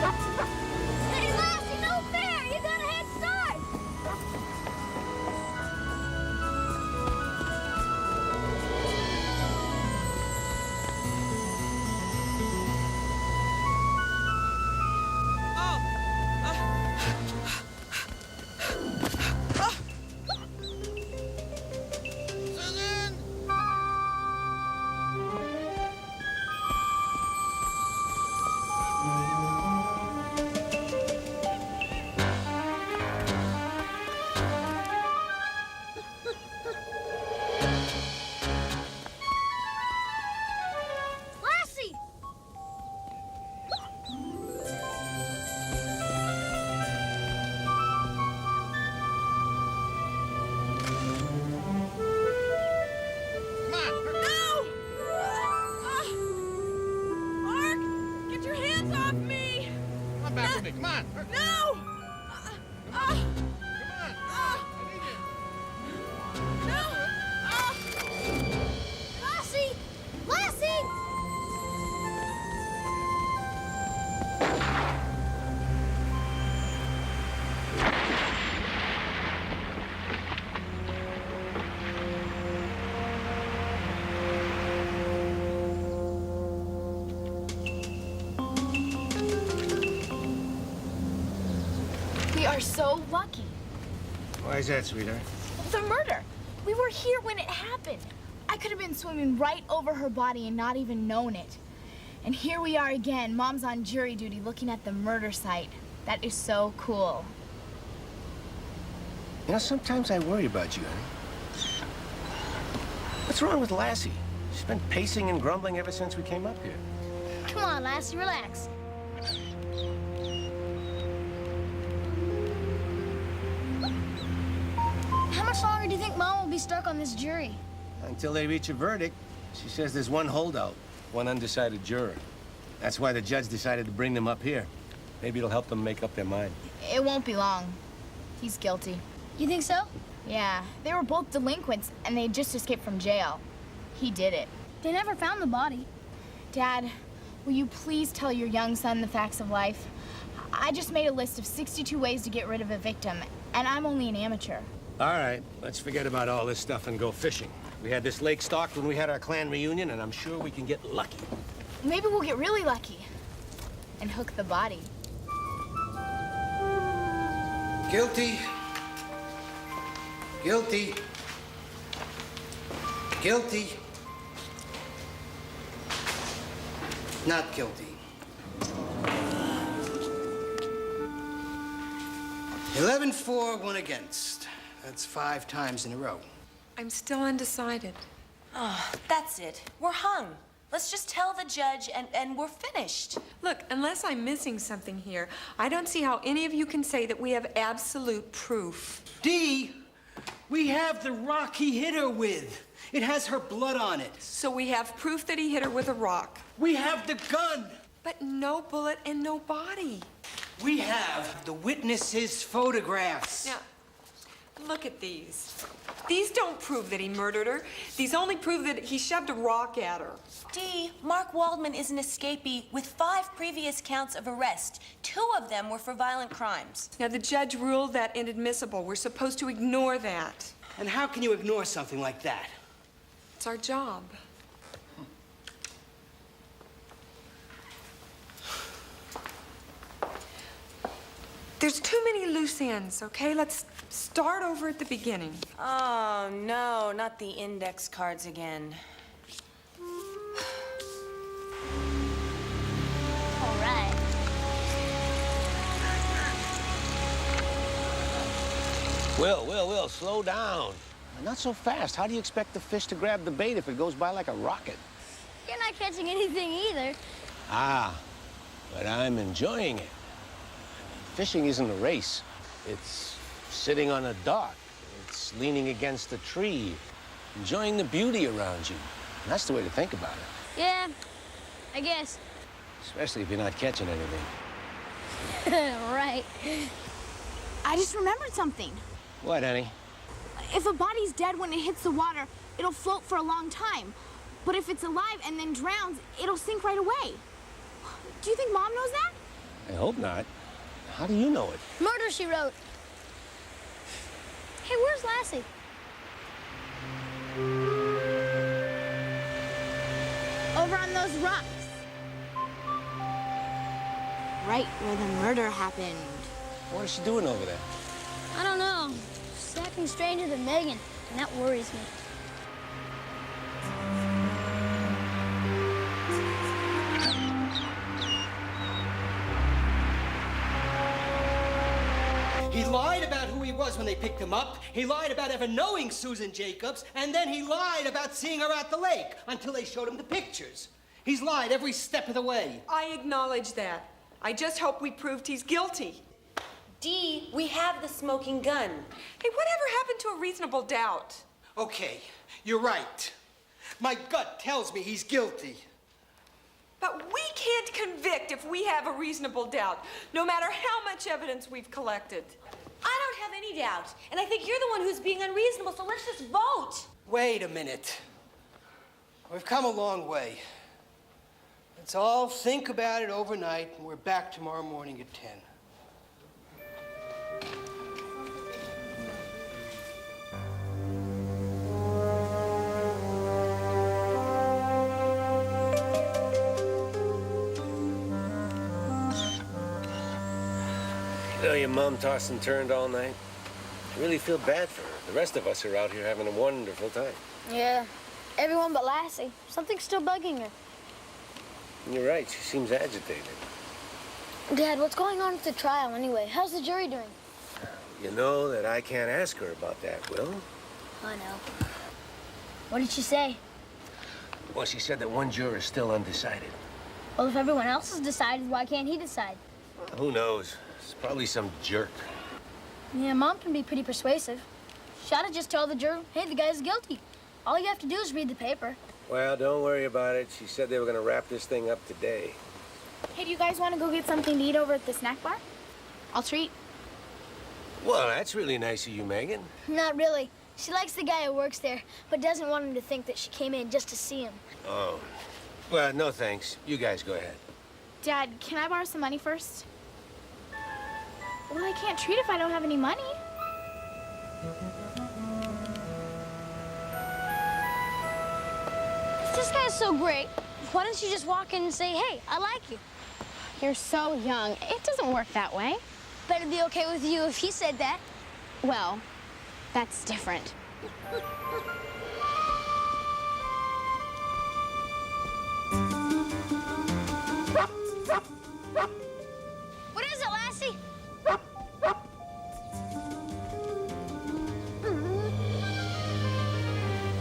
Hey, Lassie, no fair! You got a head start! Susan! Lassie! Come on! No! Mark, get your hands off me! Come on back with me, come on! No! Come on! I need you! No! Lassie! Lassie! We are so lucky. Why is that, sweetheart? The murder. We were here when it happened. I could have been swimming right over her body and not even known it. And here we are again. Mom's on jury duty looking at the murder site. That is so cool. You know, sometimes I worry about you, honey. What's wrong with Lassie? She's been pacing and grumbling ever since we came up here. Come on, Lassie, relax. How much longer do you think Mom will be stuck on this jury? Until they reach a verdict. She says there's one holdout, one undecided juror. That's why the judge decided to bring them up here. Maybe it'll help them make up their mind. It won't be long. He's guilty. You think so? Yeah, they were both delinquents and they just escaped from jail. He did it. They never found the body. Dad, will you please tell your young son the facts of life? I just made a list of 62 ways to get rid of a victim, and I'm only an amateur. All right, let's forget about all this stuff and go fishing. We had this lake stocked when we had our clan reunion, and I'm sure we can get lucky. Maybe we'll get really lucky and hook the body. Guilty. Guilty. Guilty. Not guilty. 11-4, 1 against. That's 5 times in a row. I'm still undecided. Oh, that's it. We're hung. Let's just tell the judge and we're finished. Look, unless I'm missing something here, I don't see how any of you can say that we have absolute proof. Dee, we have the rock he hit her with. It has her blood on it. So we have proof that he hit her with a rock. We have the gun. But no bullet and no body. We have the witness's photographs. Now, look at these. These don't prove that he murdered her. These only prove that he shoved a rock at her. Dee, Mark Waldman is an escapee with 5 previous counts of arrest. 2 of them were for violent crimes. Now, the judge ruled that inadmissible. We're supposed to ignore that. And how can you ignore something like that? It's our job. There's too many loose ends, okay? Let's start over at the beginning. Oh, no, not the index cards again. All right. Will, slow down. Not so fast. How do you expect the fish to grab the bait if it goes by like a rocket? You're not catching anything either. Ah, but I'm enjoying it. Fishing isn't a race. It's sitting on a dock. It's leaning against a tree, enjoying the beauty around you. And that's the way to think about it. Yeah, I guess. Especially if you're not catching anything. Right. I just remembered something. What, honey? If a body's dead when it hits the water, it'll float for a long time. But if it's alive and then drowns, it'll sink right away. Do you think Mom knows that? I hope not. How do you know it? Murder, she wrote. Hey, where's Lassie? Over on those rocks. Right where the murder happened. What is she doing over there? I don't know. She's acting stranger than Megan, and that worries me. He lied about who he was when they picked him up. He lied about ever knowing Susan Jacobs. And then he lied about seeing her at the lake until they showed him the pictures. He's lied every step of the way. I acknowledge that. I just hope we proved he's guilty. Dee, we have the smoking gun. Hey, whatever happened to a reasonable doubt? Okay, you're right. My gut tells me he's guilty. But we can't convict if we have a reasonable doubt, no matter how much evidence we've collected. I don't have any doubt, and I think you're the one who's being unreasonable, so let's just vote. Wait a minute. We've come a long way. Let's all think about it overnight, and we're back tomorrow morning at 10. You know, your mom tossed and turned all night. I really feel bad for her. The rest of us are out here having a wonderful time. Yeah, everyone but Lassie. Something's still bugging her. You're right, she seems agitated. Dad, what's going on with the trial anyway? How's the jury doing? You know that I can't ask her about that, Will? I know. What did she say? Well, she said that one juror is still undecided. Well, if everyone else has decided, why can't he decide? Who knows? It's probably some jerk. Yeah, Mom can be pretty persuasive. She ought to just tell the juror, hey, the guy's guilty. All you have to do is read the paper. Well, don't worry about it. She said they were going to wrap this thing up today. Hey, do you guys want to go get something to eat over at the snack bar? I'll treat. Well, that's really nice of you, Megan. Not really. She likes the guy who works there, but doesn't want him to think that she came in just to see him. Oh. Well, no thanks. You guys go ahead. Dad, can I borrow some money first? Well, I can't treat if I don't have any money. If this guy's so great, why don't you just walk in and say, hey, I like you? You're so young. It doesn't work that way. Better be okay with you if he said that. Well, that's different. What is it, Lassie?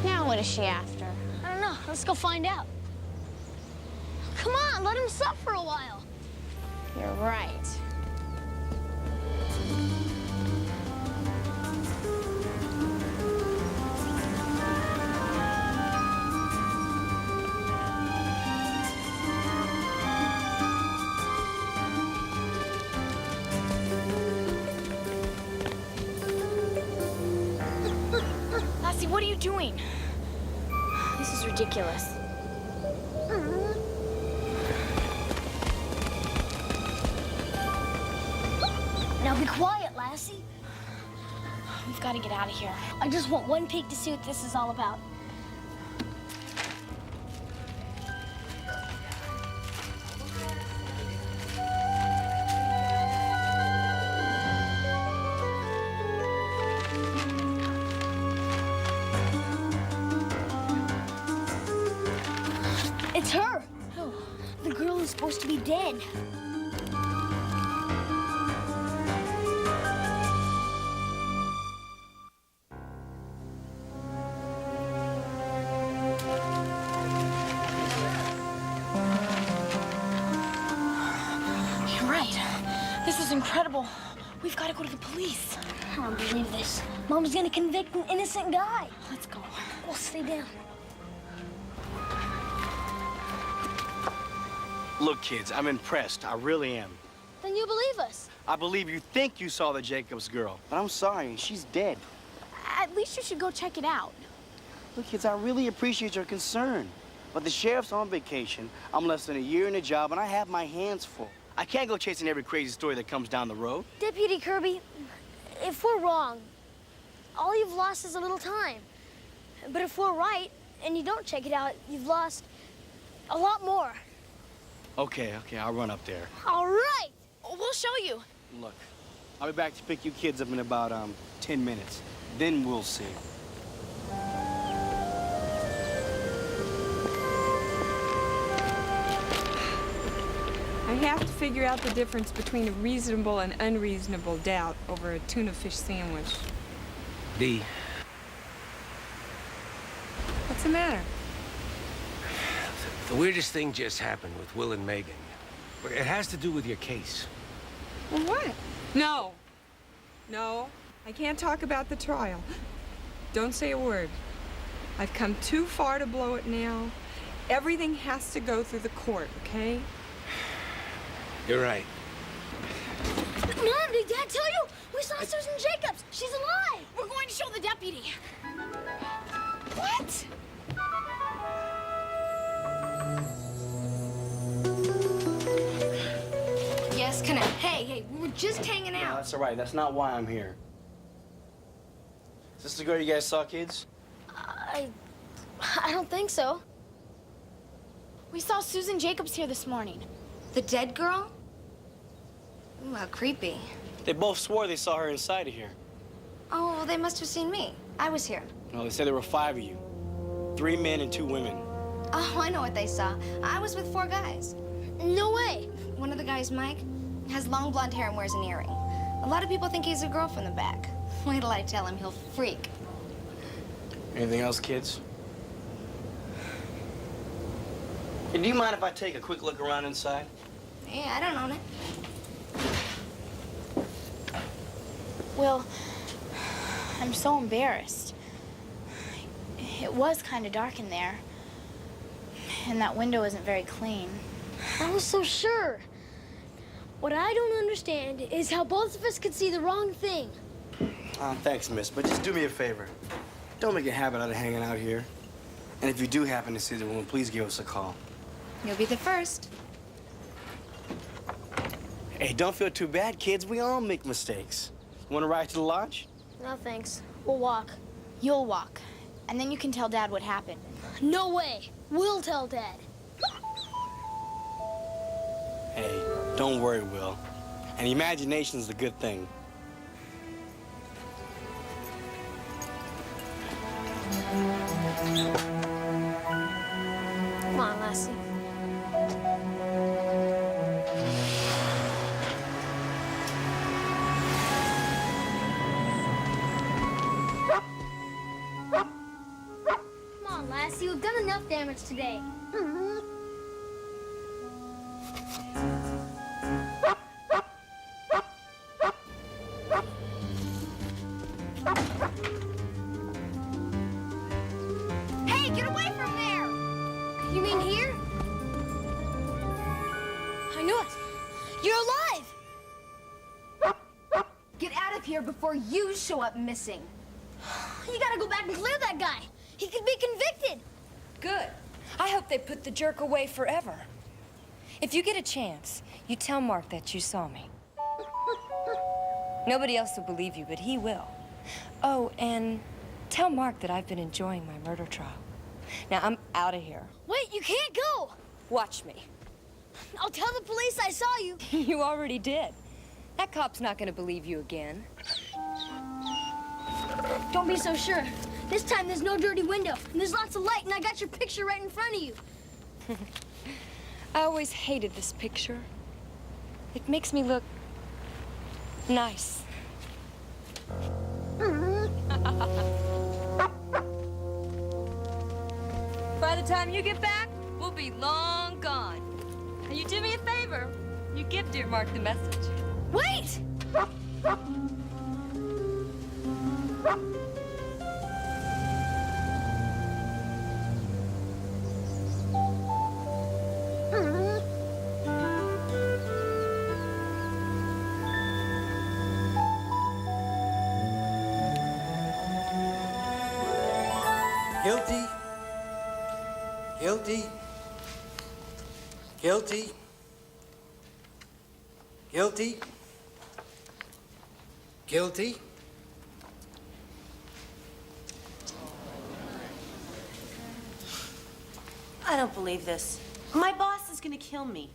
Now what is she after? I don't know. Let's go find out. Come on, let him sup for a while. You're right. Lassie, what are you doing? This is ridiculous. Now be quiet, Lassie. We've got to get out of here. I just want one peek to see what this is all about. It's her. Oh, the girl is supposed to be dead. You're right. This is incredible. We've got to go to the police. I don't believe this. Mom's gonna convict an innocent guy. Let's go. We'll stay down. Look, kids, I'm impressed. I really am. Then you believe us. I believe you think you saw the Jacobs girl, but I'm sorry, she's dead. At least you should go check it out. Look, kids, I really appreciate your concern, but the sheriff's on vacation. I'm less than a year in the job, and I have my hands full. I can't go chasing every crazy story that comes down the road. Deputy Kirby, if we're wrong, all you've lost is a little time. But if we're right, and you don't check it out, you've lost a lot more. Okay, I'll run up there. All right! We'll show you. Look, I'll be back to pick you kids up in about 10 minutes. Then we'll see. I have to figure out the difference between a reasonable and unreasonable doubt over a tuna fish sandwich. Dee, What's the matter? the weirdest thing just happened with Will and Megan. It has to do with your case. Well, what? No, I can't talk about the trial. Don't say a word. I've come too far to blow it now. Everything has to go through the court, okay? You're right. Mom, did Dad tell you? We saw Susan Jacobs. She's alive. We're going to show the deputy. What? Yes, can I? Hey, we were just hanging No, out. that's all right. That's not why I'm here. Is this the girl you guys saw, kids? I don't think so. We saw Susan Jacobs here this morning. The dead girl? Ooh, how creepy. They both swore they saw her inside of here. Oh, well, they must have seen me. I was here. No, they said there were 5 of you. 3 men and 2 women. Oh, I know what they saw. I was with 4 guys. No way. One of the guys, Mike, has long blonde hair and wears an earring. A lot of people think he's a girl from the back. Wait till I tell him, he'll freak. Anything else, kids? Hey, do you mind if I take a quick look around inside? Yeah, I don't own it. Will, I'm so embarrassed. It was kind of dark in there. And that window isn't very clean. I was so sure. What I don't understand is how both of us could see the wrong thing. Thanks, miss, but just do me a favor. Don't make a habit out of hanging out here. And if you do happen to see the woman, please give us a call. You'll be the first. Hey, don't feel too bad, kids. We all make mistakes. Want to ride to the lodge? No, thanks. We'll walk. You'll walk. And then you can tell Dad what happened. No way. We'll tell Dad. Hey, don't worry, Will. And imagination's a good thing. Come on, Lassie. Come on, Lassie. We've done enough damage today. Hey, get away from there! You mean here? I knew it. You're alive! Get out of here before you show up missing. You gotta go back and clear that guy. He could be convicted. Good. I hope they put the jerk away forever. If you get a chance, you tell Mark that you saw me. Nobody else will believe you, but he will. Oh, and tell Mark that I've been enjoying my murder trial. Now, I'm out of here. Wait, you can't go. Watch me. I'll tell the police I saw you. You already did. That cop's not gonna believe you again. Don't be so sure. This time there's no dirty window, and there's lots of light, and I got your picture right in front of you. I always hated this picture. It makes me look nice. By the time you get back, we'll be long gone. And you do me a favor. You give dear Mark the message. Wait! Guilty. Guilty. Guilty. Guilty. Guilty. I don't believe this. My boss is gonna kill me.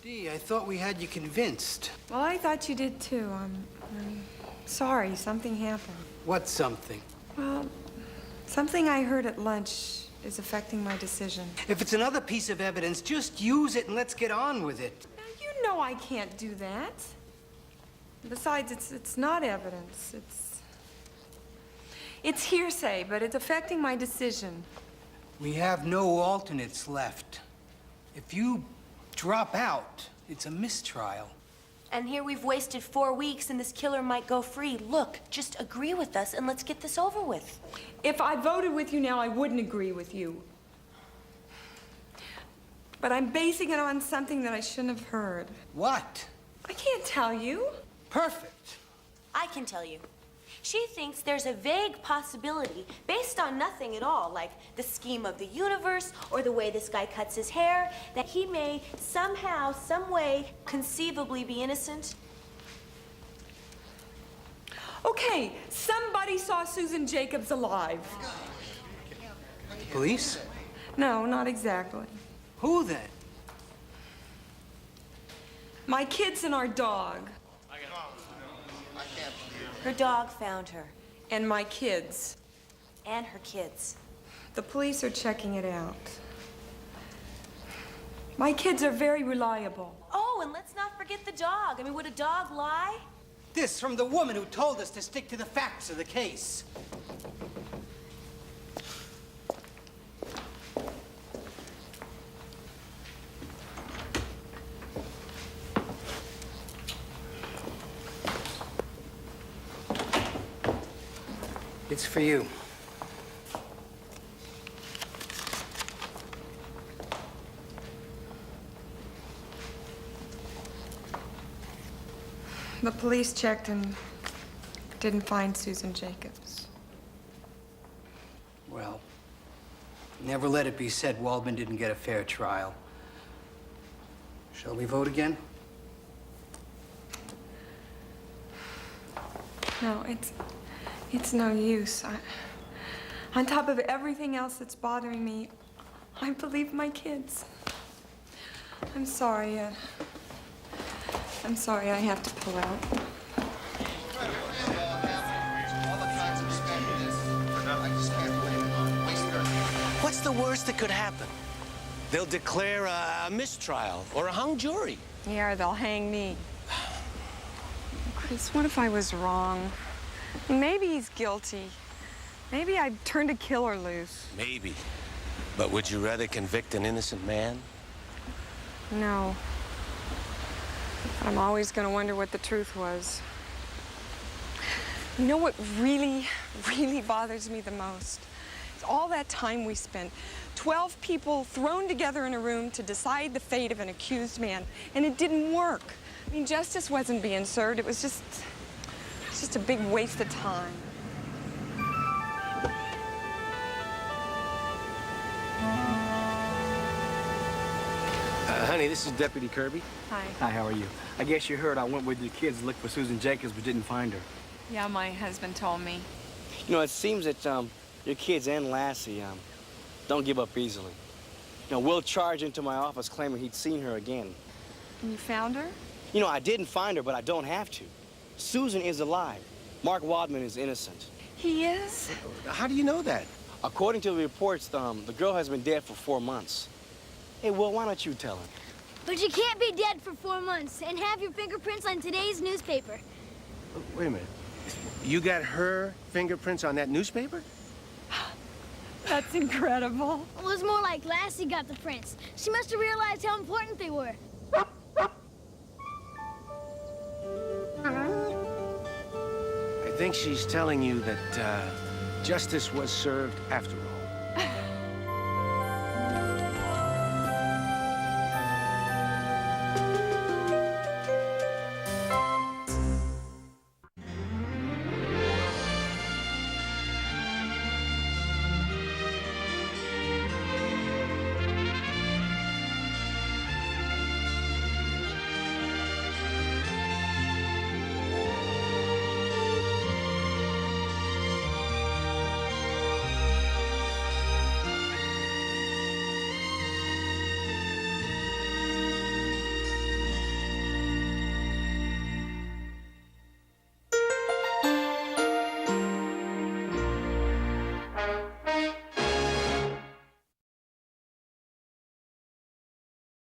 Dee, I thought we had you convinced. Well, I thought you did too. I'm sorry, something happened. What something? Well, something I heard at lunch is affecting my decision. If it's another piece of evidence, just use it and let's get on with it. Now, you know I can't do that. Besides, it's not evidence. It's hearsay, but it's affecting my decision. We have no alternates left. If you drop out, it's a mistrial. And here we've wasted 4 weeks and this killer might go free. Look, just agree with us and let's get this over with. If I voted with you now, I wouldn't agree with you. But I'm basing it on something that I shouldn't have heard. What? I can't tell you. Perfect. I can tell you. She thinks there's a vague possibility based on nothing at all, like the scheme of the universe or the way this guy cuts his hair, that he may somehow, some way, conceivably be innocent. Okay, somebody saw Susan Jacobs alive. Police? No, not exactly. Who then? My kids and our dog. Her dog found her. And my kids. And her kids. The police are checking it out. My kids are very reliable. Oh, and let's not forget the dog. I mean, would a dog lie? This from the woman who told us to stick to the facts of the case. It's for you. The police checked and didn't find Susan Jacobs. Well, never let it be said Waldman didn't get a fair trial. Shall we vote again? No, it's no use. On top of everything else that's bothering me, I believe my kids. I'm sorry. I'm sorry I have to pull out. What's the worst that could happen? They'll declare a mistrial or a hung jury. Yeah, they'll hang me. Chris, what if I was wrong? Maybe he's guilty. Maybe I turned a killer loose. Maybe. But would you rather convict an innocent man? No. I'm always going to wonder what the truth was. You know what really, really bothers me the most? It's all that time we spent. 12 people thrown together in a room to decide the fate of an accused man, and it didn't work. I mean, justice wasn't being served. It was just a big waste of time. Honey, this is Deputy Kirby. Hi. Hi, how are you? I guess you heard I went with the kids to look for Susan Jacobs but didn't find her. Yeah, my husband told me. You know, it seems that your kids and Lassie don't give up easily. You know, Will charged into my office claiming he'd seen her again. And you found her? You know, I didn't find her, but I don't have to. Susan is alive. Mark Waldman is innocent. He is? How do you know that? According to the reports, the girl has been dead for 4 months. Hey, Will, why don't you tell her? But you can't be dead for 4 months and have your fingerprints on today's newspaper. Wait a minute. You got her fingerprints on that newspaper? That's incredible. It was more like Lassie got the prints. She must have realized how important they were. I think she's telling you that justice was served after all.